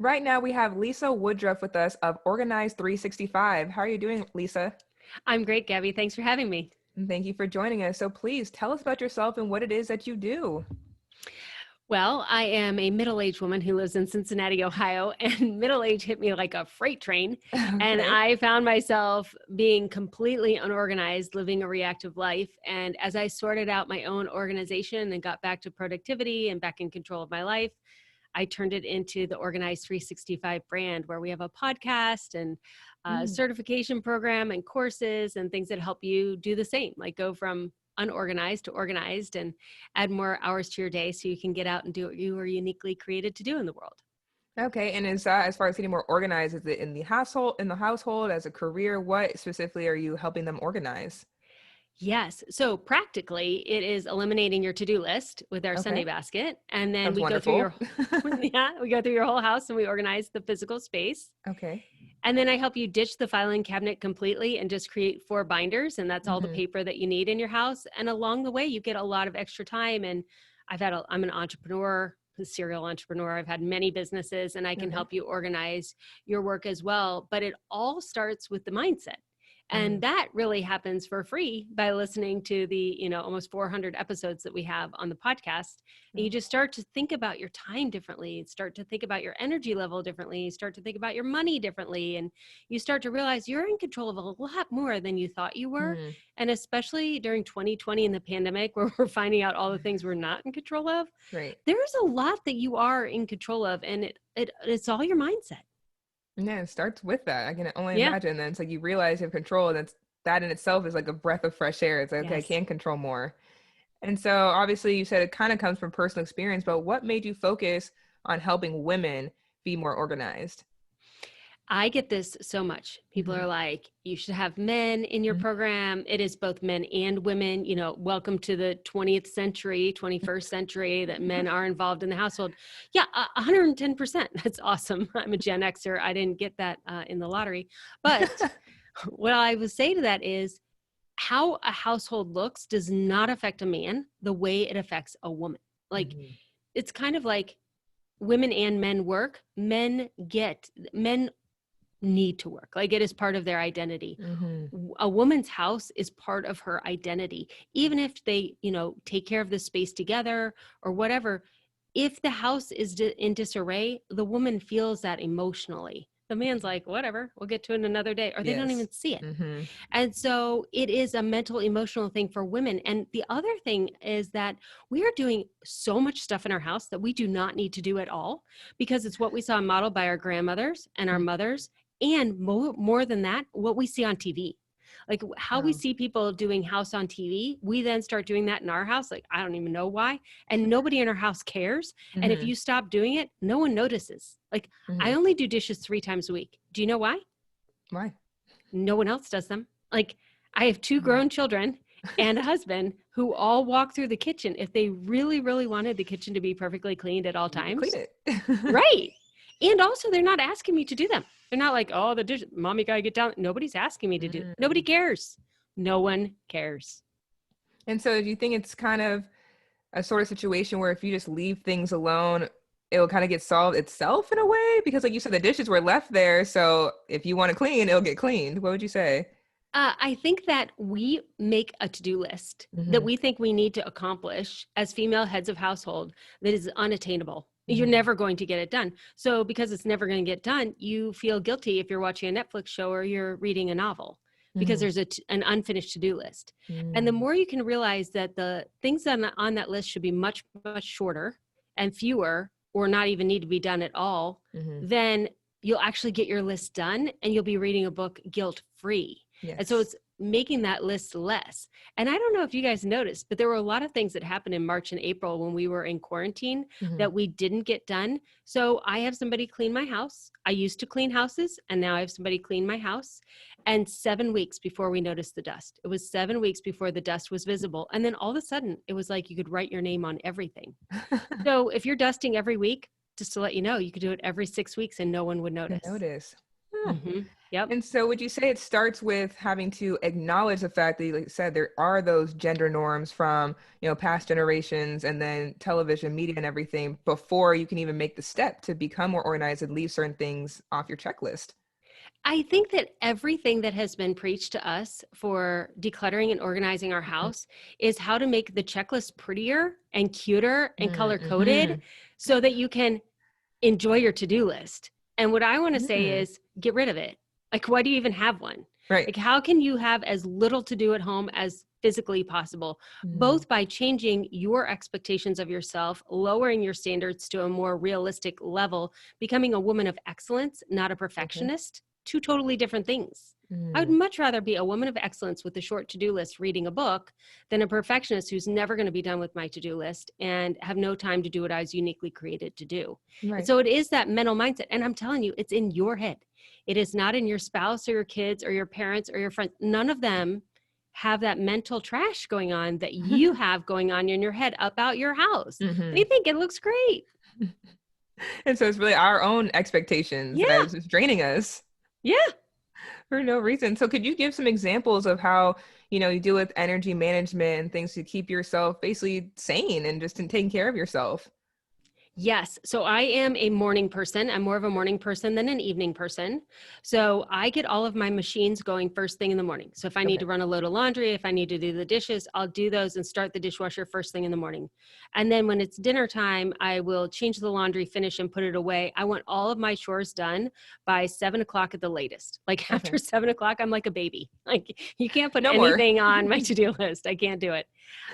Right now we have Lisa Woodruff with us of Organize 365. How are you doing, Lisa? I'm great, Gabby. Thanks for having me. And thank you for joining us. So please tell us about yourself and what it is that you do. Well, I am a middle-aged woman who lives in Cincinnati, Ohio, and middle age hit me like a freight train. And Okay. I found myself being completely unorganized, living a reactive life. And as I sorted out my own organization and got back to productivity and back in control of my life, I turned it into the Organized 365 brand, where we have a podcast and a Mm. certification program and courses and things that help you do the same, like go from unorganized to organized and add more hours to your day so you can get out and do what you were uniquely created to do in the world. Okay. And is that as far as getting more organized, is it in the household, as a career? What specifically are you helping them organize? Yes. So practically, it is eliminating your to-do list with our Sunday Okay. basket. And then Sounds we go through wonderful. your, yeah, we go through your whole house and we organize the physical space. Okay. And then I help you ditch the filing cabinet completely and just create 4 binders. And that's all the Hmm. paper that you need in your house. And along the way, you get a lot of extra time. And I'm an entrepreneur, a serial entrepreneur. I've had many businesses and I can Okay. help you organize your work as well. But it all starts with the mindset. Mm. And that really happens for free by listening to the, almost 400 episodes that we have on the podcast. And you Oh. just start to think about your time differently, start to think about your energy level differently, start to think about your money differently. And you start to realize you're in control of a lot more than you thought you were. Mm. And especially during 2020 and the pandemic, where we're finding out all the things we're not in control of, Right. there's a lot that you are in control of. And it's all your mindset. Yeah, it starts with that. I can only Yeah. imagine. Then it's like you realize you have control, and that in itself is like a breath of fresh air. It's like, okay, I Yes. can control more. And so obviously you said it kind of comes from personal experience, but what made you focus on helping women be more organized? I get this so much. People Hmm. are like, you should have men in your program. It is both men and women. Welcome to the 20th century, 21st century, that men are involved in the household. Yeah, 110%. That's awesome. I'm a Gen Xer. I didn't get that in the lottery. But what I would say to that is how a household looks does not affect a man the way it affects a woman. Like, Hmm. it's kind of like women and men work. Men need to work. Like, it is part of their identity. Hmm. A woman's house is part of her identity. Even if they, take care of the space together or whatever, if the house is in disarray, the woman feels that emotionally. The man's like, whatever, we'll get to it another day, or they don't Yes. even see it. Hmm. And so it is a mental, emotional thing for women. And the other thing is that we are doing so much stuff in our house that we do not need to do at all, because it's what we saw modeled by our grandmothers and our mothers. And more than that, what we see on TV. Like how we Wow. see people doing house on TV, we then start doing that in our house. Like, I don't even know why. And nobody in our house cares. And if Hmm. you stop doing it, no one notices. Like, I Hmm. only do dishes 3 times a week. Do you know why? Why? No one else does them. Like, I have 2 Wow. grown children and a husband who all walk through the kitchen. If they really, really wanted the kitchen to be perfectly cleaned at all You could clean times. it. Right. And also, they're not asking me to do them. They're not like, oh, the dish, mommy gotta get down. Nobody's asking me to do. Nobody Mm. cares. No one cares. And so do you think it's kind of a sort of situation where if you just leave things alone, it'll kind of get solved itself in a way? Because like you said, the dishes were left there. So if you want to clean, it'll get cleaned. What would you say? I think that we make a to-do list that Hmm. we think we need to accomplish as female heads of household that is unattainable. You're Hmm. never going to get it done. So because it's never going to get done, you feel guilty if you're watching a Netflix show or you're reading a novel, because Hmm. there's an unfinished to-do list. And the Mm. more you can realize that the things on that list should be much, much shorter and fewer, or not even need to be done at all, Hmm. then you'll actually get your list done and you'll be reading a book guilt-free. And so Yes. it's making that list less. And I don't know if you guys noticed, but there were a lot of things that happened in March and April when we were in quarantine Hmm. that we didn't get done. So I have somebody clean my house. I used to clean houses, and now I have somebody clean my house. And 7 weeks before we noticed the dust, it was 7 weeks before the dust was visible. And then all of a sudden, it was like you could write your name on everything. So if you're dusting every week, just to let you know, you could do it every 6 weeks and no one would To notice. notice. Huh. Yep. And so would you say it starts with having to acknowledge the fact that, like you said, there are those gender norms from, past generations and then television, media and everything before you can even make the step to become more organized and leave certain things off your checklist? I think that everything that has been preached to us for decluttering and organizing our house is how to make the checklist prettier and cuter and color coded Mm-hmm. so that you can enjoy your to-do list. And what I want to say Mm. is get rid of it. Like, why do you even have one? Right. Like, how can you have as little to do at home as physically possible, Mm. both by changing your expectations of yourself, lowering your standards to a more realistic level, becoming a woman of excellence, not a Okay. perfectionist, two totally different things. I would Mm. much rather be a woman of excellence with a short to-do list reading a book than a perfectionist who's never going to be done with my to-do list and have no time to do what I was uniquely created to do. And Right. so it is that mental mindset. And I'm telling you, it's in your head. It is not in your spouse or your kids or your parents or your friends. None of them have that mental trash going on that you have going on in your head about your house. What do Hmm. you think? It looks great. And so it's really our own expectations that Yeah. is just draining us Yeah. for no reason. So could you give some examples of how, you deal with energy management and things to keep yourself basically sane and just in taking care of yourself? Yes. So I am a morning person. I'm more of a morning person than an evening person. So I get all of my machines going first thing in the morning. So if I need Okay. to run a load of laundry, if I need to do the dishes, I'll do those and start the dishwasher first thing in the morning. And then when it's dinner time, I will change the laundry, finish and put it away. I want all of my chores done by 7 o'clock at the latest. Like after Okay. 7 o'clock, I'm like a baby. Like you can't put No more. anything on my to-do list. I can't do it.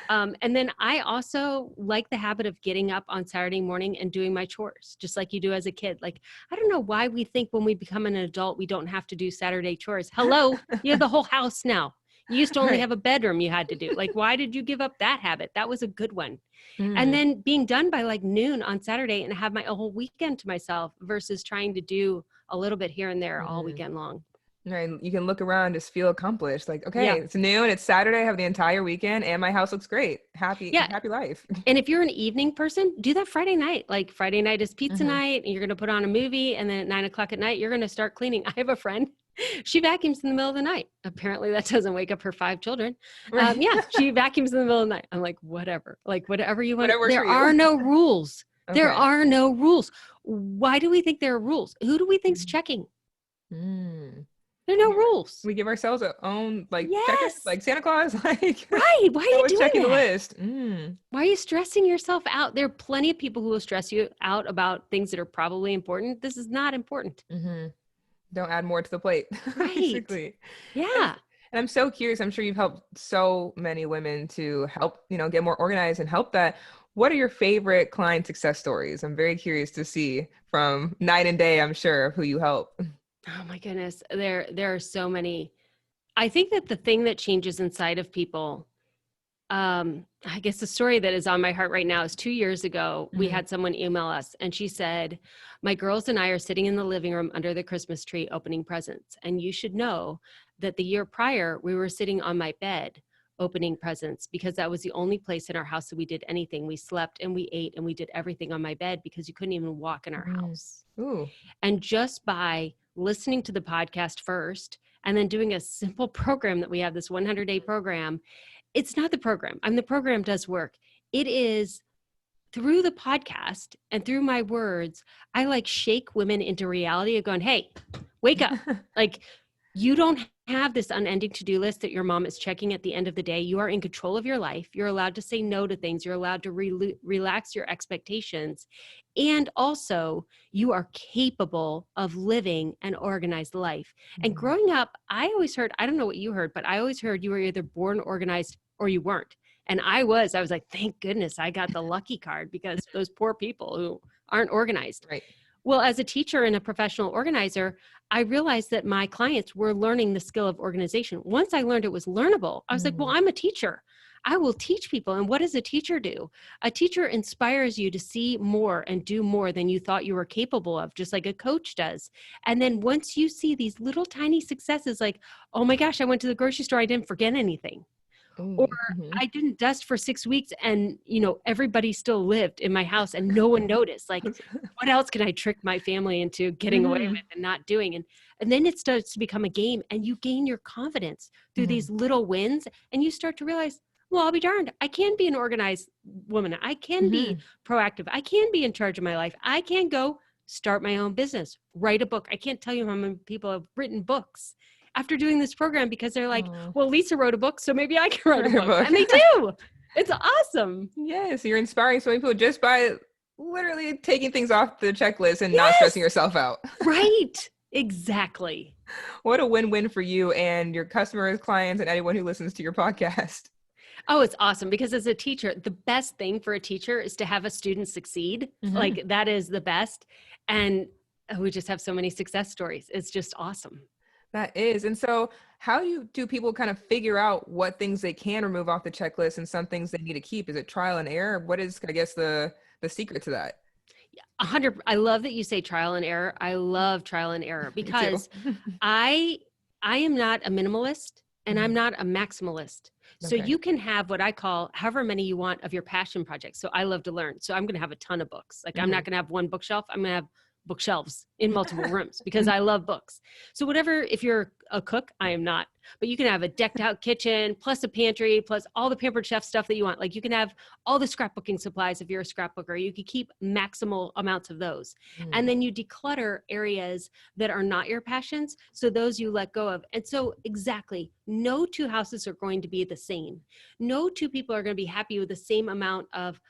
And then I also like the habit of getting up on Saturday morning and doing my chores, just like you do as a kid. Like, I don't know why we think when we become an adult, we don't have to do Saturday chores. Hello, you have the whole house now. You used to only Right. have a bedroom you had to do. Like, why did you give up that habit? That was a good one. And Mm. then being done by like noon on Saturday and have my a whole weekend to myself versus trying to do a little bit here and there all Mm. weekend long. Right. You can look around, just feel accomplished. Like, Yeah. okay, it's noon, it's Saturday, I have the entire weekend, and my house looks great. Happy, Yeah. happy life. And if you're an evening person, do that Friday night. Like Friday night is pizza Hmm. night and you're going to put on a movie. And then at 9 o'clock at night, you're going to start cleaning. I have a friend, she vacuums in the middle of the night. Apparently that doesn't wake up her 5 children. Right. Yeah, she vacuums in the middle of the night. I'm like, whatever you want. Whatever works for There are you. no rules. There Okay. are no rules. Why do we think there are rules? Who do we think's checking? Mm. There are no rules. We give ourselves our own like checkers, Yes. like Santa Claus, like Right. Why are you always checking doing the that? list. Mm. Why are you stressing yourself out? There are plenty of people who will stress you out about things that are probably important. This is not important. Hmm. Don't add more to the plate, Right. basically. And, Yeah. and I'm so curious. I'm sure you've helped so many women to help, get more organized and help that. What are your favorite client success stories? I'm very curious to see from night and day, I'm sure, of who you help. Oh my goodness. There are so many. I think that the thing that changes inside of people, I guess the story that is on my heart right now is 2 years ago, we Mm. had someone email us and she said, my girls and I are sitting in the living room under the Christmas tree opening presents. And you should know that the year prior, we were sitting on my bed opening presents because that was the only place in our house that we did anything. We slept and we ate and we did everything on my bed because you couldn't even walk in our Mm. house. Ooh. And just by listening to the podcast first and then doing a simple program that we have, this 100-day program, it's not the program. The program does work. It is through the podcast and through my words, I like shake women into reality of going, hey, wake up. Like you don't have this unending to-do list that your mom is checking at the end of the day. You are in control of your life. You're allowed to say no to things. You're allowed to relax your expectations. And also you are capable of living an organized life. And Mm. growing up, I always heard, I don't know what you heard, but I always heard you were either born organized or you weren't. And I was like, thank goodness I got the lucky card because those poor people who aren't organized. Right. Well, as a teacher and a professional organizer, I realized that my clients were learning the skill of organization. Once I learned it was learnable, I was like, well, Mm. I'm a teacher. I will teach people. And what does a teacher do? A teacher inspires you to see more and do more than you thought you were capable of, just like a coach does. And then once you see these little tiny successes, like, oh my gosh, I went to the grocery store, I didn't forget anything. Or Mm-hmm. I didn't dust for 6 weeks and, everybody still lived in my house and no one noticed. Like, what else can I trick my family into getting away Mm-hmm. with and not doing? And then it starts to become a game and you gain your confidence through Mm-hmm. these little wins and you start to realize, well, I'll be darned. I can be an organized woman. I can be proactive. I can be in charge of my life. I can go start my own business, write a book. I can't tell you how many people have written books after doing this program because they're like, Oh. well, Lisa wrote a book, so maybe I can write a Write a book. book. And they do. It's awesome. Yes, you're inspiring so many people just by literally taking things off the checklist and not stressing Yes. yourself out. Right. Exactly. What a win-win for you and your customers, clients, and anyone who listens to your podcast. Oh, it's awesome because as a teacher, the best thing for a teacher is to have a student succeed. Mm-hmm. Like that is the best. And we just have so many success stories. It's just awesome. That is. And so how do people kind of figure out what things they can remove off the checklist and some things they need to keep? Is it trial and error? What is, I guess, the secret to that? 100. I love that you say trial and error. I love trial and error because I am not a minimalist and I'm not a maximalist. So you can have what I call however many you want of your passion projects. So I love to learn. So I'm going to have a ton of books. Like I'm not going to have one bookshelf. I'm going to have bookshelves in multiple rooms because I love books. So whatever, if you're a cook, I am not, but you can have a decked out kitchen plus a pantry plus all the Pampered Chef stuff that you want. Like you can have all the scrapbooking supplies if you're a scrapbooker. You could keep maximal amounts of those. And then you declutter areas that are not your passions. So those you let go of. And so exactly, no two houses are going to be the same. No two people are going to be happy with the same amount of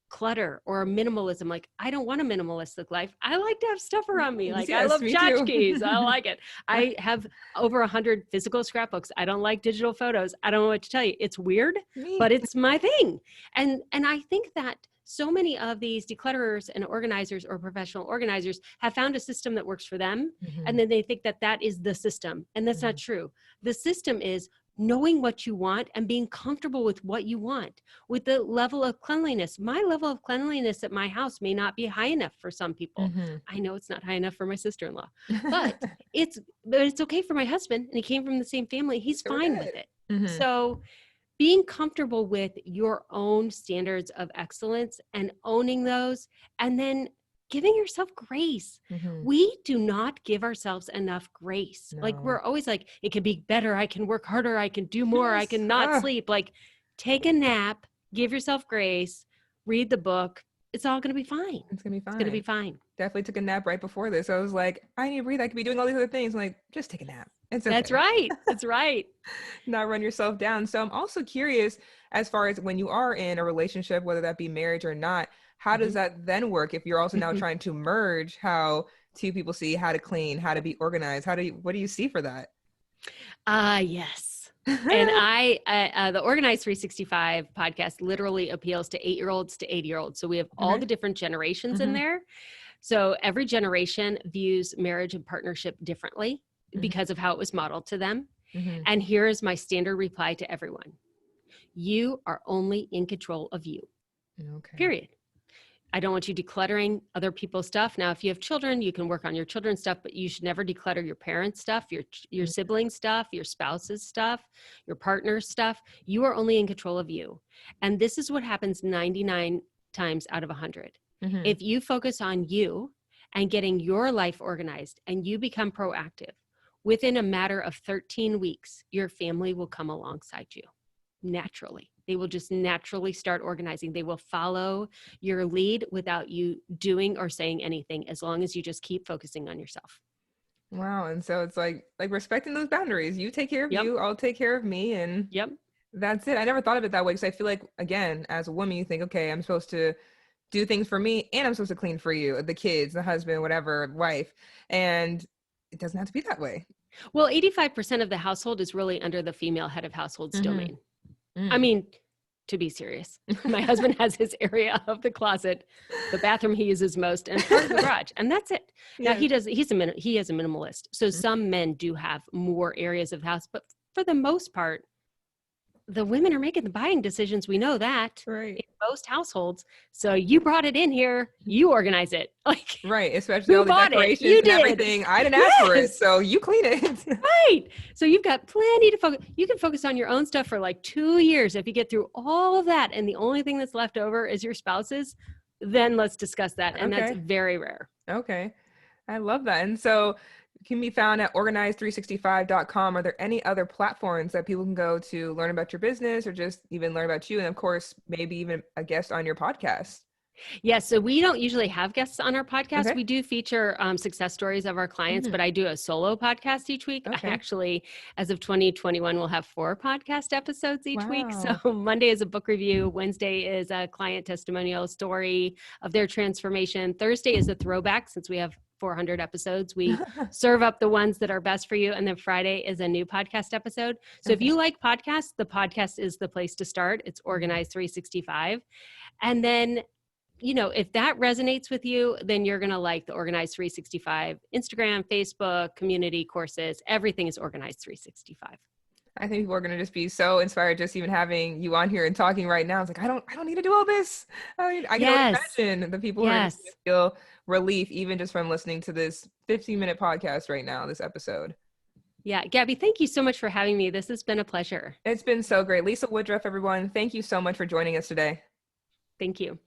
clutter or minimalism. Like I don't want a minimalistic life. I like to have stuff around me. Like I love tchotchkes. I like it. I have over 100 physical scrapbooks. I don't like digital photos. I don't know what to tell you. It's weird, but it's my thing. And I think that so many of these declutterers and organizers or professional organizers have found a system that works for them. And then they think that that is the system. And that's not true. The system is knowing what you want and being comfortable with what you want, with the level of cleanliness. My level of cleanliness at my house may not be high enough for some people. I know it's not high enough for my sister-in-law, but it's okay for my husband, and he came from the same family. He's fine with it. So being comfortable with your own standards of excellence and owning those, and then giving yourself grace. We do not give ourselves enough grace. Like we're always like, it can be better. I can work harder. I can do more. I can not sleep. Like take a nap, give yourself grace, read the book. It's all going to be fine. It's going to be fine. It's going to be fine. Definitely took a nap right before this. I was like, I need to breathe. I could be doing all these other things. I'm like, just take a nap. It's okay. That's right. That's right. Not run yourself down. So I'm also curious, as far as when you are in a relationship, whether that be marriage or not, how does that then work if you're also now trying to merge how two people see how to clean, how to be organized? What do you see for that? Yes. And the Organized 365 podcast literally appeals to 8-year-olds to 80-year-olds. So we have all the different generations in there. So every generation views marriage and partnership differently because of how it was modeled to them. And here is my standard reply to everyone. You are only in control of you. Period. I don't want you decluttering other people's stuff. Now, if you have children, you can work on your children's stuff, but you should never declutter your parents' stuff, your siblings' stuff, your spouse's stuff, your partner's stuff. You are only in control of you. And this is what happens 99 times out of 100. If you focus on you and getting your life organized and you become proactive, within a matter of 13 weeks, your family will come alongside you naturally. They will just naturally start organizing. They will follow your lead without you doing or saying anything, as long as you just keep focusing on yourself. Wow. And so it's like respecting those boundaries. You take care of you, I'll take care of me. And that's it. I never thought of it that way because I feel like, again, as a woman, you think, okay, I'm supposed to do things for me and I'm supposed to clean for you, the kids, the husband, whatever, wife. And it doesn't have to be that way. Well, 85% of the household is really under the female head of household's domain. I mean, to be serious, my husband has his area of the closet, the bathroom he uses most, and part of the garage, and that's it. Now he is a minimalist. So some men do have more areas of the house, but for the most part, the women are making the buying decisions. We know that Right. in most households. So you brought it in here. You organize it. Like, Right. Especially who all the bought it? decorations You and did. everything. I didn't ask for it. Yes. So you clean it. Right. So you've got plenty to focus. You can focus on your own stuff for like 2 years. If you get through all of that and the only thing that's left over is your spouse's, then let's discuss that. And that's Okay. very rare. Okay. I love that. And so can be found at organized365.com. Are there any other platforms that people can go to learn about your business or just even learn about you? And of course, maybe even a guest on your podcast. Yes. So we don't usually have guests on our podcast. Okay. We do feature success stories of our clients, but I do a solo podcast each week. I Okay. actually, as of 2021, will have 4 podcast episodes each week. Wow. So Monday is a book review. Wednesday is a client testimonial story of their transformation. Thursday is a throwback since we have 400 episodes. We serve up the ones that are best for you. And then Friday is a new podcast episode. So if you like podcasts, the podcast is the place to start. It's Organized 365. And then if that resonates with you, then you're going to like the Organized 365 Instagram, Facebook, community courses. Everything is Organized 365. I think people are going to just be so inspired just even having you on here and talking right now. It's like, I don't need to do all this. I can only imagine the people who are just going to feel relief even just from listening to this 15-minute podcast right now, this episode. Yeah. Gabby, thank you so much for having me. This has been a pleasure. It's been so great. Lisa Woodruff, everyone. Thank you so much for joining us today. Thank you.